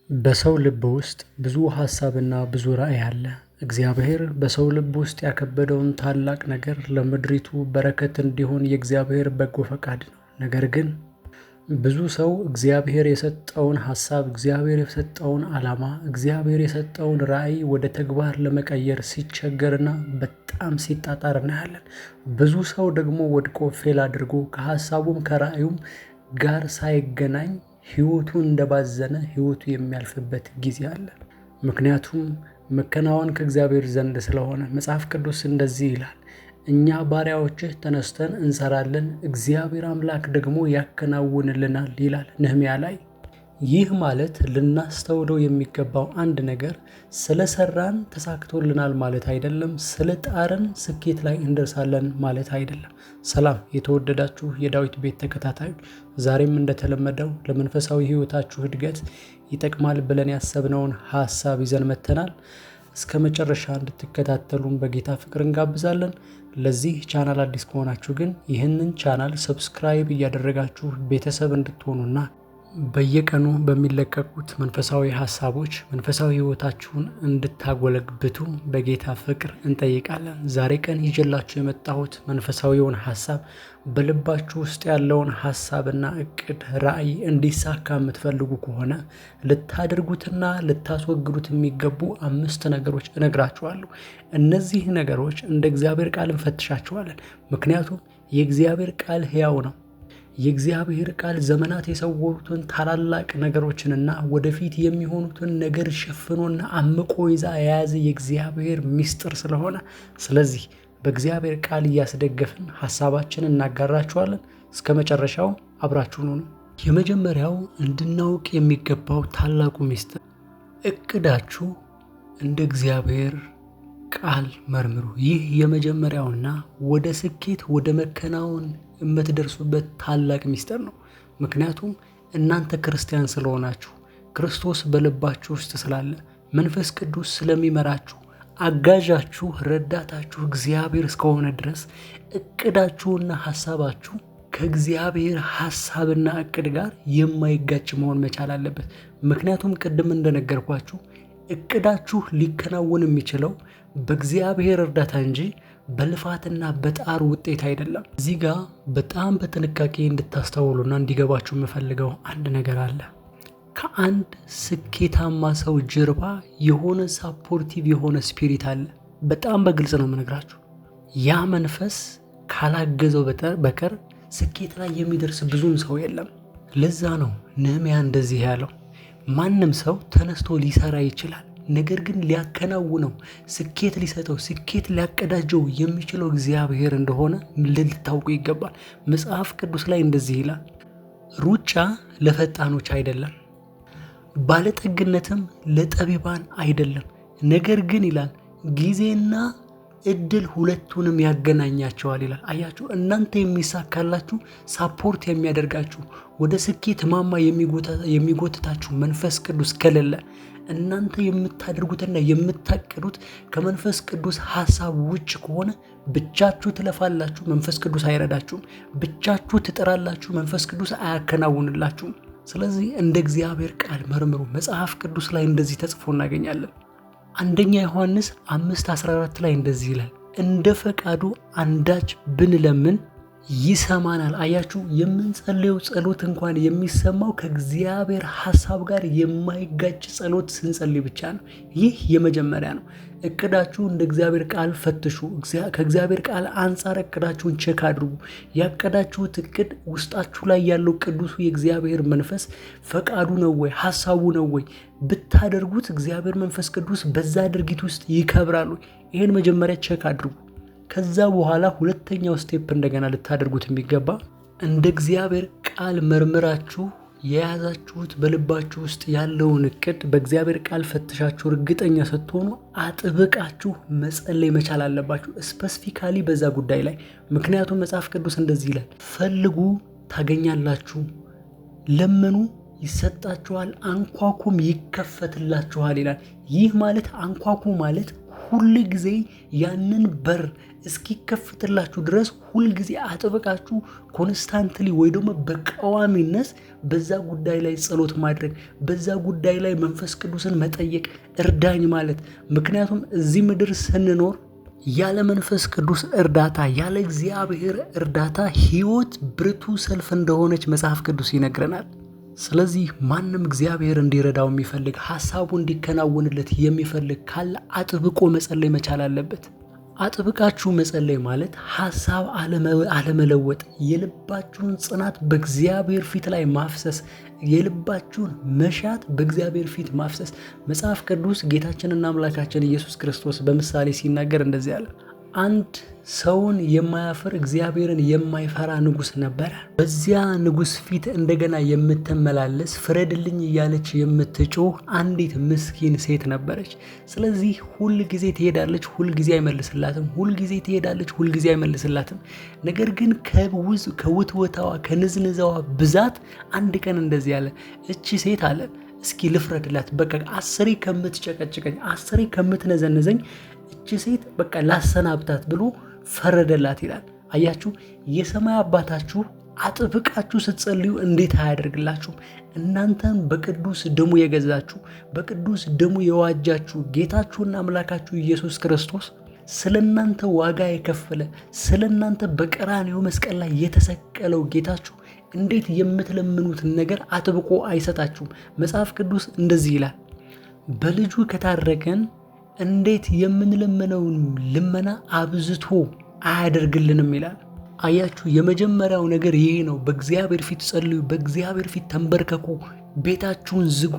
በሰው ልብ ውስጥ ብዙ ሐሳብና ብዙ ራዕይ አለ። እግዚአብሔር በሰው ልብ ውስጥ ያከበደውን ታላቅ ነገር ለምድሪቱ በረከት እንዲሆን የእግዚአብሔር በጎ ፈቃድ ነው። ነገር ግን ብዙ ሰው እግዚአብሔር የሰጠውን ሐሳብ፣ እግዚአብሔር የሰጠውን ዓላማ፣ እግዚአብሔር የሰጠውን ራዕይ ወደ ተግባር ለመቀየር ሲቸገርና በጣም ሲጣጣር እናያለን። ብዙ ሰው ደግሞ ወድቆ ፌል አድርጎ ከሐሳቡም ከራዕዩም ጋር ሳይገናኝ ሕይወቱ እንደባዘነ ሕይወቱ የሚያልፍበት ጊዜ አለ። ምክንያቱም መከናወን ከእግዚአብሔር ዘንድ ስለሆነ መጽሐፍ ቅዱስ እንደዚህ ይላል፣ እኛ ባሪያዎችህ ተነስተን እንሰራለን፣ እግዚአብሔር አምላክ ደግሞ ያከናውንልናል ይላል ነህምያ ላይ። ይህ ማለት ልናስተውለው የሚገባው አንድ ነገር ስለሰራን ተሳክቶልናል ማለት አይደለም። ስለጣርን ስኬት ላይ እንደርሳለን ማለት አይደለም። ሰላም የተወደዳችሁ የዳዊት ቤት ተከታታዮች፣ ዛሬም እንደተለመደው ለመንፈሳዊ ሕይወታችሁ እድገት ይጠቅማል ብለን ያሰብነውን ሐሳብ ይዘን መጥተናል። እስከ መጨረሻ እንድትከታተሉን በጌታ ፍቅር እንጋብዛለን። ለዚህ ቻናል አዲስ ከሆናችሁ ግን ይህንን ቻናል ሰብስክራይብ እያደረጋችሁ ቤተሰብ እንድትሆኑና በየቀኑ በሚለቀቁት መንፈሳዊ ሐሳቦች መንፈሳዊ ሕይወታችሁን እንድታጎለብቱ በጌታ ፍቅር እንጠይቃለን። ዛሬ ቀን ይዤላችሁ የመጣሁት መንፈሳዊውን ሐሳብ በልባችሁ ውስጥ ያለውን ሐሳብና እቅድ፣ ራዕይ እንዲሳካ የምትፈልጉ ከሆነ ልታደርጉትና ልታስወግዱት የሚገቡ 5 ነገሮች እነግራችኋለሁ። እነዚህ ነገሮች እንደ እግዚአብሔር ቃል እንፈትሻቸዋለን። ምክንያቱም የእግዚአብሔር ቃል ሕያው ነው። የእግዚአብሔር ቃል ዘመናት የሰወሩትን ታላላቅ ነገሮችንና ወደፊት የሚሆኑትን ነገር ሸፍኖና አምቆ ይዛ የያዘ የእግዚአብሔር ምስጢር ስለሆነ፣ ስለዚህ በእግዚአብሔር ቃል እያስደገፍን ሐሳባችንን እናጋራችኋለን። እስከ መጨረሻው አብራችሁን ሁኑ። የመጀመሪያው እንድናውቅ የሚገባው ታላቁ ምስጢር፣ እቅዳችሁ እንደ እግዚአብሔር ቃል መርምሩ። ይህ የመጀመሪያውና ወደ ስኬት ወደ መከናወን የምትደርሱበት ታላቅ ምስጢር ነው። ምክንያቱም እናንተ ክርስቲያን ስለሆናችሁ፣ ክርስቶስ በልባችሁ ውስጥ ስላለ፣ መንፈስ ቅዱስ ስለሚመራችሁ፣ አጋዣችሁ፣ ረዳታችሁ እግዚአብሔር እስከሆነ ድረስ እቅዳችሁና ሐሳባችሁ ከእግዚአብሔር ሐሳብና እቅድ ጋር የማይጋጭ መሆን መቻል አለበት። ምክንያቱም ቅድም እንደነገርኳችሁ እቅዳችሁ ሊከናወን የሚችለው በእግዚአብሔር እርዳታ እንጂ በልፋትና በጣር ውጤት አይደለም። እዚህ ጋር በጣም በጥንቃቄ እንድታስተውሉና እንዲገባችሁ የምፈልገው አንድ ነገር አለ። ከአንድ ስኬታማ ሰው ጀርባ የሆነ ሳፖርቲቭ የሆነ ስፒሪት አለ። በጣም በግልጽ ነው የምነግራችሁ። ያ መንፈስ ካላገዘው በቀር ስኬት ላይ የሚደርስ ብዙም ሰው የለም። ለዛ ነው ነህምያ እንደዚህ ያለው። ማንም ሰው ተነስቶ ሊሰራ ይችላል፣ ነገር ግን ሊያከናውነው፣ ስኬት ሊሰጠው፣ ስኬት ሊያቀዳጀው የሚችለው እግዚአብሔር እንደሆነ ልታውቁ ይገባል። መጽሐፍ ቅዱስ ላይ እንደዚህ ይላል፣ ሩጫ ለፈጣኖች አይደለም፣ ባለጠግነትም ለጠቢባን አይደለም፣ ነገር ግን ይላል ጊዜና እድል ሁለቱንም ያገናኛቸዋል ይላል። አያችሁ፣ እናንተ የሚሳካላችሁ ሳፖርት የሚያደርጋችሁ ወደ ስኬት ማማ የሚጎትታችሁ መንፈስ ቅዱስ ከሌለ፣ እናንተ የምታደርጉትና የምታቅዱት ከመንፈስ ቅዱስ ሐሳብ ውጭ ከሆነ ብቻችሁ ትለፋላችሁ፣ መንፈስ ቅዱስ አይረዳችሁም። ብቻችሁ ትጥራላችሁ፣ መንፈስ ቅዱስ አያከናውንላችሁም። ስለዚህ እንደ እግዚአብሔር ቃል መርምሩ። መጽሐፍ ቅዱስ ላይ እንደዚህ ተጽፎ እናገኛለን። አንደኛ ዮሐንስ 5:14 ላይ እንደዚህ ይላል፣ እንደ ፈቃዱ አንዳች ብንለምን ይሰማናል። አያችሁ፣ የምንጸልየው ጸሎት እንኳን የሚሰማው ከእግዚአብሔር ሐሳብ ጋር የማይጋጭ ጸሎት ስንጸልይ ብቻ ነው። ይህ የመጀመሪያ ነው። እቅዳችሁ እንደ እግዚአብሔር ቃል ፈትሹ። ከእግዚአብሔር ቃል አንጻር እቅዳችሁን ቼክ አድርጉ። ያቀዳችሁት እቅድ ውስጣችሁ ላይ ያለው ቅዱሱ የእግዚአብሔር መንፈስ ፈቃዱ ነው ወይ? ሐሳቡ ነው ወይ? ብታደርጉት እግዚአብሔር መንፈስ ቅዱስ በዛ ድርጊት ውስጥ ይከብራሉ። ይሄን መጀመሪያ ቼክ አድርጉ። ከዛ በኋላ ሁለተኛው ስቴፕ እንደገና ልታደርጉት የሚገባ እንደ እግዚአብሔር ቃል መርምራችሁ የያዛችሁት በልባችሁ ውስጥ ያለውን እቅድ በእግዚአብሔር ቃል ፈትሻችሁ እርግጠኛ ስትሆኑ አጥብቃችሁ መጸለይ መቻል አለባችሁ፣ ስፔሲፊካሊ በዛ ጉዳይ ላይ። ምክንያቱም መጽሐፍ ቅዱስ እንደዚህ ይላል፣ ፈልጉ ታገኛላችሁ፣ ለምኑ ይሰጣችኋል፣ አንኳኩም ይከፈትላችኋል ይላል። ይህ ማለት አንኳኩ ማለት ሁል ጊዜ ያንን በር እስኪከፍትላችሁ ድረስ ሁል ጊዜ አጥብቃችሁ ኮንስታንትሊ ወይ ደግሞ በቋሚነት በዛ ጉዳይ ላይ ጸሎት ማድረግ፣ በዛ ጉዳይ ላይ መንፈስ ቅዱስን መጠየቅ፣ እርዳኝ ማለት። ምክንያቱም እዚህ ምድር ስንኖር ያለ መንፈስ ቅዱስ እርዳታ፣ ያለ እግዚአብሔር እርዳታ ህይወት ብርቱ ሰልፍ እንደሆነች መጽሐፍ ቅዱስ ይነግረናል። ስለዚህ ማንም እግዚአብሔር እንዲረዳው የሚፈልግ ሐሳቡ እንዲከናወንለት የሚፈልግ ካለ አጥብቆ መጸለይ መቻል አለበት። አጥብቃችሁ መጸለይ ማለት ሐሳብ አለመለወጥ፣ የልባችሁን ጽናት በእግዚአብሔር ፊት ላይ ማፍሰስ፣ የልባችሁን መሻት በእግዚአብሔር ፊት ማፍሰስ። መጽሐፍ ቅዱስ ጌታችንና አምላካችን ኢየሱስ ክርስቶስ በምሳሌ ሲናገር እንደዚህ አለ። አንድ ሰውን የማያፍር እግዚአብሔርን የማይፈራ ንጉሥ ነበረ። በዚያ ንጉሥ ፊት እንደገና የምትመላለስ ፍረድልኝ እያለች የምትጮህ አንዲት ምስኪን ሴት ነበረች። ስለዚህ ሁል ጊዜ ትሄዳለች፣ ሁል ጊዜ አይመልስላትም፣ ሁል ጊዜ ትሄዳለች፣ ሁል ጊዜ አይመልስላትም። ነገር ግን ከውትወታዋ ከንዝንዛዋ ብዛት አንድ ቀን እንደዚህ ያለ እቺ ሴት አለ እስኪ ልፍረድላት፣ በቃ 10 ከምትጨቀጭቀኝ 10 ከምትነዘንዘኝ እቺ ሴት በቃ ላሰናብታት ብሎ ፈረደላት ይላል። አያችሁ፣ የሰማይ አባታችሁ አጥብቃችሁ ስትጸልዩ እንዴት አያደርግላችሁም? እናንተን በቅዱስ ደሙ የገዛችሁ በቅዱስ ደሙ የዋጃችሁ ጌታችሁና አምላካችሁ ኢየሱስ ክርስቶስ ስለናንተ ዋጋ የከፈለ ስለናንተ በቀራንዮ መስቀል ላይ የተሰቀለው ጌታችሁ እንዴት የምትለምኑትን ነገር አጥብቆ አይሰጣችሁም? መጽሐፍ ቅዱስ እንደዚህ ይላል፣ በልጁ ከታረቀን እንዴት የምንለምነውን ልመና አብዝቶ አያደርግልንም ይላል። አያችሁ፣ የመጀመሪያው ነገር ይሄ ነው። በእግዚአብሔር ፊት ጸልዩ፣ በእግዚአብሔር ፊት ተንበርከኩ፣ ቤታችሁን ዝጉ፣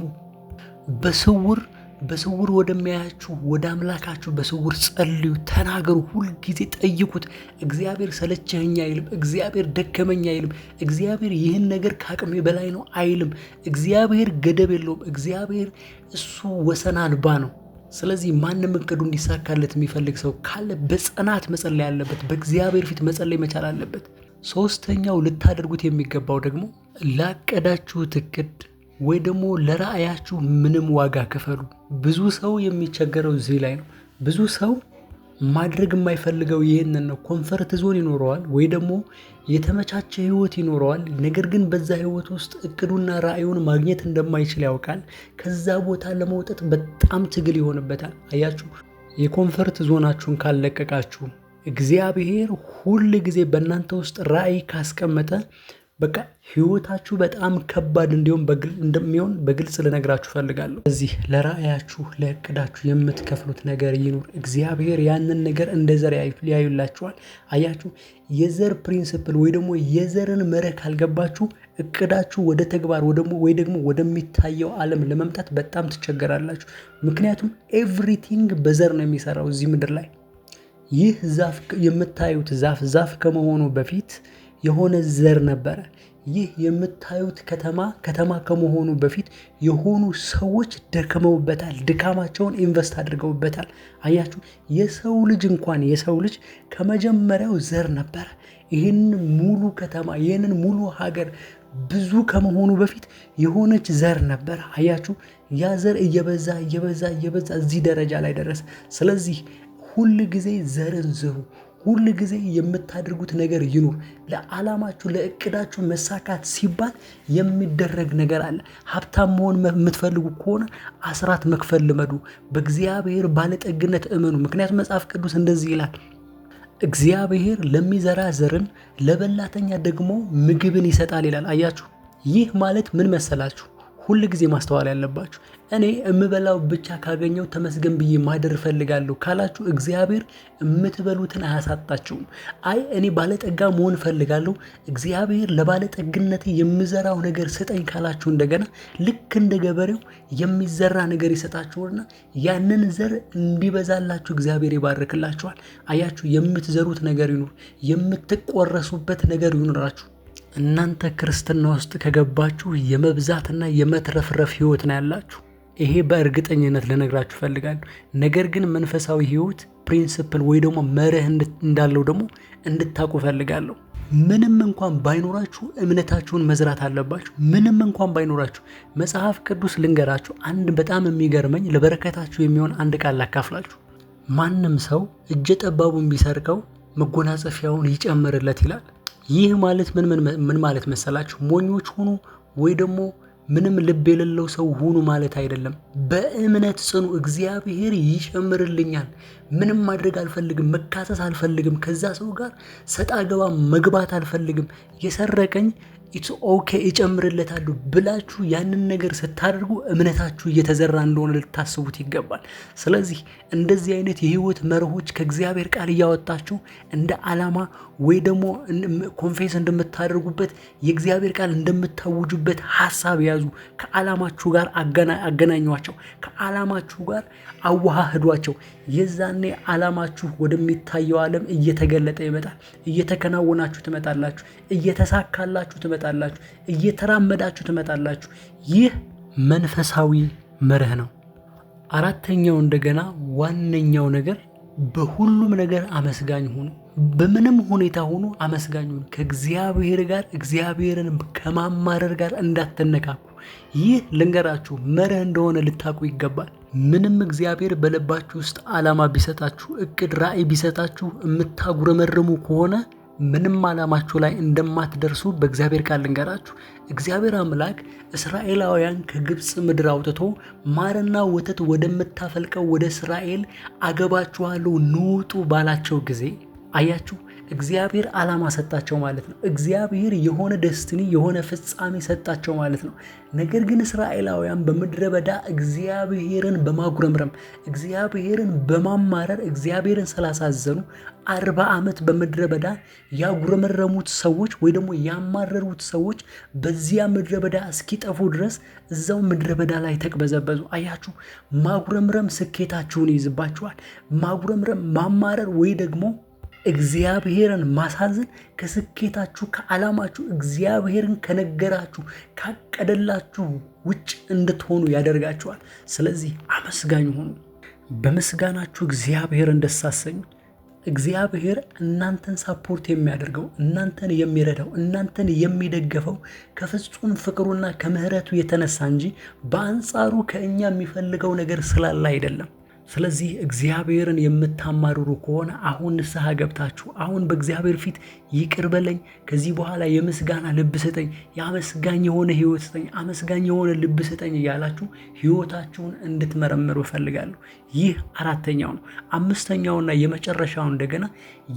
በስውር ወደሚያያችሁ ወደ አምላካችሁ በስውር ጸልዩ፣ ተናገሩ፣ ሁልጊዜ ጠይቁት። እግዚአብሔር ሰለቸኸኝ አይልም፣ እግዚአብሔር ደከመኝ አይልም፣ እግዚአብሔር ይህን ነገር ከአቅሜ በላይ ነው አይልም። እግዚአብሔር ገደብ የለውም። እግዚአብሔር እሱ ወሰን አልባ ነው። ስለዚህ ማንም እቅዱ እንዲሳካለት የሚፈልግ ሰው ካለ በጽናት መጸለይ አለበት፣ በእግዚአብሔር ፊት መጸለይ መቻል አለበት። ሶስተኛው ልታደርጉት የሚገባው ደግሞ ላቀዳችሁት እቅድ ወይ ደግሞ ለራእያችሁ ምንም ዋጋ ክፈሉ። ብዙ ሰው የሚቸገረው እዚህ ላይ ነው። ብዙ ሰው ማድረግ የማይፈልገው ይህንን ነው። ኮንፈርት ዞን ይኖረዋል ወይ ደግሞ የተመቻቸ ህይወት ይኖረዋል። ነገር ግን በዛ ህይወት ውስጥ እቅዱና ራእዩን ማግኘት እንደማይችል ያውቃል። ከዛ ቦታ ለመውጣት በጣም ትግል ይሆንበታል። አያችሁ፣ የኮንፈርት ዞናችሁን ካለቀቃችሁ እግዚአብሔር ሁል ጊዜ በእናንተ ውስጥ ራእይ ካስቀመጠ በቃ ህይወታችሁ በጣም ከባድ እንደሚሆን በግልጽ ልነግራችሁ ፈልጋለሁ። ስለዚህ ለራእያችሁ ለእቅዳችሁ የምትከፍሉት ነገር ይኑር። እግዚአብሔር ያንን ነገር እንደ ዘር ያዩላችኋል። አያችሁ፣ የዘር ፕሪንሲፕል ወይ ደግሞ የዘርን መርህ ካልገባችሁ እቅዳችሁ ወደ ተግባር ወይ ደግሞ ወደሚታየው ዓለም ለመምጣት በጣም ትቸገራላችሁ። ምክንያቱም ኤቭሪቲንግ በዘር ነው የሚሰራው እዚህ ምድር ላይ። ይህ ዛፍ የምታዩት ዛፍ ከመሆኑ በፊት የሆነ ዘር ነበረ። ይህ የምታዩት ከተማ ከመሆኑ በፊት የሆኑ ሰዎች ደክመውበታል፣ ድካማቸውን ኢንቨስት አድርገውበታል። አያችሁ፣ የሰው ልጅ ከመጀመሪያው ዘር ነበረ። ይህንን ሙሉ ከተማ ይህንን ሙሉ ሀገር ብዙ ከመሆኑ በፊት የሆነች ዘር ነበረ። አያችሁ፣ ያ ዘር እየበዛ እዚህ ደረጃ ላይ ደረሰ። ስለዚህ ሁል ጊዜ ዘርን ዝሩ። ሁል ጊዜ የምታደርጉት ነገር ይኑር። ለዓላማችሁ ለእቅዳችሁ መሳካት ሲባል የሚደረግ ነገር አለ። ሀብታም መሆን የምትፈልጉ ከሆነ አስራት መክፈል ልመዱ። በእግዚአብሔር ባለጠግነት እመኑ። ምክንያቱም መጽሐፍ ቅዱስ እንደዚህ ይላል፣ እግዚአብሔር ለሚዘራ ዘርን ለበላተኛ ደግሞ ምግብን ይሰጣል ይላል። አያችሁ፣ ይህ ማለት ምን መሰላችሁ? ሁል ጊዜ ማስተዋል ያለባችሁ እኔ የምበላው ብቻ ካገኘው ተመስገን ብዬ ማደር እፈልጋለሁ ካላችሁ እግዚአብሔር የምትበሉትን አያሳጣችሁም። አይ እኔ ባለጠጋ መሆን እፈልጋለሁ እግዚአብሔር ለባለጠግነቴ የምዘራው ነገር ስጠኝ ካላችሁ እንደገና ልክ እንደ ገበሬው የሚዘራ ነገር ይሰጣችሁና ያንን ዘር እንዲበዛላችሁ እግዚአብሔር ይባርክላችኋል። አያችሁ፣ የምትዘሩት ነገር ይኑር፣ የምትቆረሱበት ነገር ይኑራችሁ። እናንተ ክርስትና ውስጥ ከገባችሁ የመብዛትና የመትረፍረፍ ህይወት ነው ያላችሁ። ይሄ በእርግጠኝነት ልነግራችሁ ፈልጋለሁ። ነገር ግን መንፈሳዊ ህይወት ፕሪንሲፕል ወይ ደግሞ መርህ እንዳለው ደግሞ እንድታውቁ ፈልጋለሁ። ምንም እንኳን ባይኖራችሁ እምነታችሁን መዝራት አለባችሁ። ምንም እንኳን ባይኖራችሁ መጽሐፍ ቅዱስ ልንገራችሁ፣ አንድ በጣም የሚገርመኝ ለበረከታችሁ የሚሆን አንድ ቃል ላካፍላችሁ። ማንም ሰው እጀ ጠባቡን ቢሰርቀው መጎናጸፊያውን ይጨምርለት ይላል። ይህ ማለት ምን ማለት መሰላችሁ? ሞኞች ሁኑ ወይ ደግሞ ምንም ልብ የሌለው ሰው ሁኑ ማለት አይደለም። በእምነት ጽኑ። እግዚአብሔር ይጨምርልኛል። ምንም ማድረግ አልፈልግም፣ መካሰስ አልፈልግም፣ ከዛ ሰው ጋር ሰጣ ገባ መግባት አልፈልግም፣ የሰረቀኝ ኢትስ ኦኬ እጨምርለታለሁ ብላችሁ ያንን ነገር ስታደርጉ እምነታችሁ እየተዘራ እንደሆነ ልታስቡት ይገባል። ስለዚህ እንደዚህ አይነት የህይወት መርሆች ከእግዚአብሔር ቃል እያወጣችሁ እንደ ዓላማ ወይ ደግሞ ኮንፌስ እንደምታደርጉበት የእግዚአብሔር ቃል እንደምታውጁበት ሐሳብ ያዙ። ከዓላማችሁ ጋር አገናኟቸው። ከዓላማችሁ ጋር አዋሃዷቸው። የዛኔ ዓላማችሁ ወደሚታየው ዓለም እየተገለጠ ይመጣል። እየተከናወናችሁ ትመጣላችሁ። እየተሳካላችሁ ትመጣላችሁ። እየተራመዳችሁ ትመጣላችሁ። ይህ መንፈሳዊ መርህ ነው። አራተኛው እንደገና ዋነኛው ነገር በሁሉም ነገር አመስጋኝ ሁኑ። በምንም ሁኔታ ሁኑ አመስጋኝ ሁኑ። ከእግዚአብሔር ጋር እግዚአብሔርን ከማማረር ጋር እንዳትነካኩ። ይህ ልንገራችሁ መርህ እንደሆነ ልታውቁ ይገባል። ምንም እግዚአብሔር በልባችሁ ውስጥ ዓላማ ቢሰጣችሁ፣ እቅድ ራዕይ ቢሰጣችሁ የምታጉረመርሙ ከሆነ ምንም ዓላማችሁ ላይ እንደማትደርሱ በእግዚአብሔር ቃል ልንገራችሁ። እግዚአብሔር አምላክ እስራኤላውያን ከግብፅ ምድር አውጥቶ ማርና ወተት ወደምታፈልቀው ወደ እስራኤል አገባችኋለሁ ንውጡ ባላቸው ጊዜ አያችሁ፣ እግዚአብሔር ዓላማ ሰጣቸው ማለት ነው። እግዚአብሔር የሆነ ደስትኒ የሆነ ፍጻሜ ሰጣቸው ማለት ነው። ነገር ግን እስራኤላውያን በምድረ በዳ እግዚአብሔርን በማጉረምረም እግዚአብሔርን በማማረር እግዚአብሔርን ስላሳዘኑ 40 ዓመት በምድረ በዳ ያጉረመረሙት ሰዎች ወይ ደግሞ ያማረሩት ሰዎች በዚያ ምድረ በዳ እስኪጠፉ ድረስ እዛው ምድረ በዳ ላይ ተቅበዘበዙ። አያችሁ፣ ማጉረምረም ስኬታችሁን ይይዝባችኋል። ማጉረምረም፣ ማማረር ወይ ደግሞ እግዚአብሔርን ማሳዘን ከስኬታችሁ ከዓላማችሁ እግዚአብሔርን ከነገራችሁ ካቀደላችሁ ውጭ እንድትሆኑ ያደርጋችኋል። ስለዚህ አመስጋኝ ሁኑ። በምስጋናችሁ እግዚአብሔርን ደስ አሰኙ። እግዚአብሔር እናንተን ሳፖርት የሚያደርገው እናንተን የሚረዳው እናንተን የሚደገፈው ከፍጹም ፍቅሩና ከምሕረቱ የተነሳ እንጂ በአንጻሩ ከእኛ የሚፈልገው ነገር ስላለ አይደለም። ስለዚህ እግዚአብሔርን የምታማርሩ ከሆነ አሁን ንስሐ ገብታችሁ አሁን በእግዚአብሔር ፊት ይቅር በለኝ፣ ከዚህ በኋላ የምስጋና ልብ ስጠኝ፣ የአመስጋኝ የሆነ ህይወት ስጠኝ፣ አመስጋኝ የሆነ ልብ ስጠኝ እያላችሁ ህይወታችሁን እንድትመረምሩ እፈልጋለሁ። ይህ አራተኛው ነው። አምስተኛውና የመጨረሻው እንደገና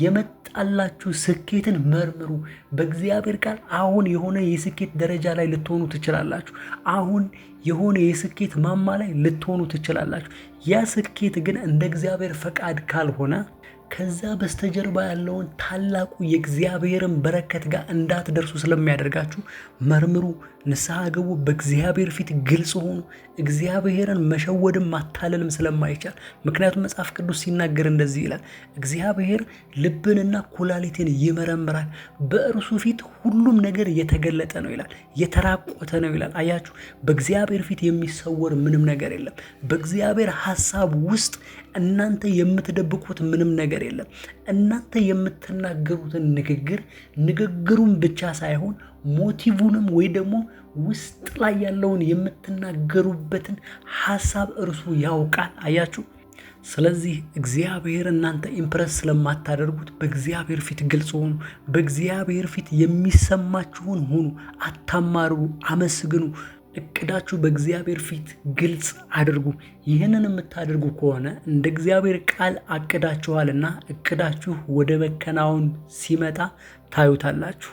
የመጣላችሁ ስኬትን መርምሩ። በእግዚአብሔር ቃል አሁን የሆነ የስኬት ደረጃ ላይ ልትሆኑ ትችላላችሁ። አሁን የሆነ የስኬት ማማ ላይ ልትሆኑ ትችላላችሁ። ያ ስኬት ግን እንደ እግዚአብሔር ፈቃድ ካልሆነ ከዛ በስተጀርባ ያለውን ታላቁ የእግዚአብሔርን በረከት ጋር እንዳትደርሱ ስለሚያደርጋችሁ መርምሩ፣ ንስሐ ግቡ፣ በእግዚአብሔር ፊት ግልጽ ሆኑ። እግዚአብሔርን መሸወድም ማታለልም ስለማይቻል፣ ምክንያቱም መጽሐፍ ቅዱስ ሲናገር እንደዚህ ይላል፣ እግዚአብሔር ልብንና ኩላሊትን ይመረምራል፣ በእርሱ ፊት ሁሉም ነገር የተገለጠ ነው ይላል፣ የተራቆተ ነው ይላል። አያችሁ፣ በእግዚአብሔር ፊት የሚሰወር ምንም ነገር የለም። በእግዚአብሔር ሐሳብ ውስጥ እናንተ የምትደብቁት ምንም ነገር የለም። እናንተ የምትናገሩትን ንግግሩን ብቻ ሳይሆን ሞቲቭንም ወይ ደግሞ ውስጥ ላይ ያለውን የምትናገሩበትን ሐሳብ እርሱ ያውቃል። አያችሁ። ስለዚህ እግዚአብሔር እናንተ ኢምፕረስ ስለማታደርጉት በእግዚአብሔር ፊት ግልጽ ሁኑ። በእግዚአብሔር ፊት የሚሰማችሁን ሁኑ። አታማርሩ፣ አመስግኑ። እቅዳችሁ በእግዚአብሔር ፊት ግልጽ አድርጉ። ይህንን የምታደርጉ ከሆነ እንደ እግዚአብሔር ቃል አቅዳችኋልና እቅዳችሁ ወደ መከናወን ሲመጣ ታዩታላችሁ።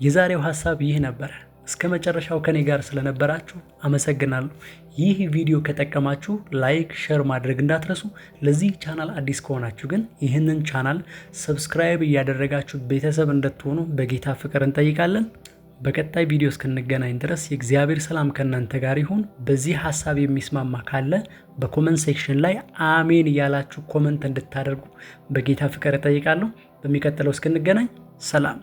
የዛሬው ሐሳብ ይህ ነበር። እስከ መጨረሻው ከኔ ጋር ስለነበራችሁ አመሰግናለሁ። ይህ ቪዲዮ ከጠቀማችሁ ላይክ፣ ሼር ማድረግ እንዳትረሱ። ለዚህ ቻናል አዲስ ከሆናችሁ ግን ይህንን ቻናል ሰብስክራይብ እያደረጋችሁ ቤተሰብ እንድትሆኑ በጌታ ፍቅር እንጠይቃለን። በቀጣይ ቪዲዮ እስክንገናኝ ድረስ የእግዚአብሔር ሰላም ከእናንተ ጋር ይሁን። በዚህ ሐሳብ የሚስማማ ካለ በኮመንት ሴክሽን ላይ አሜን እያላችሁ ኮመንት እንድታደርጉ በጌታ ፍቅር እጠይቃለሁ። በሚቀጥለው እስክንገናኝ ሰላም።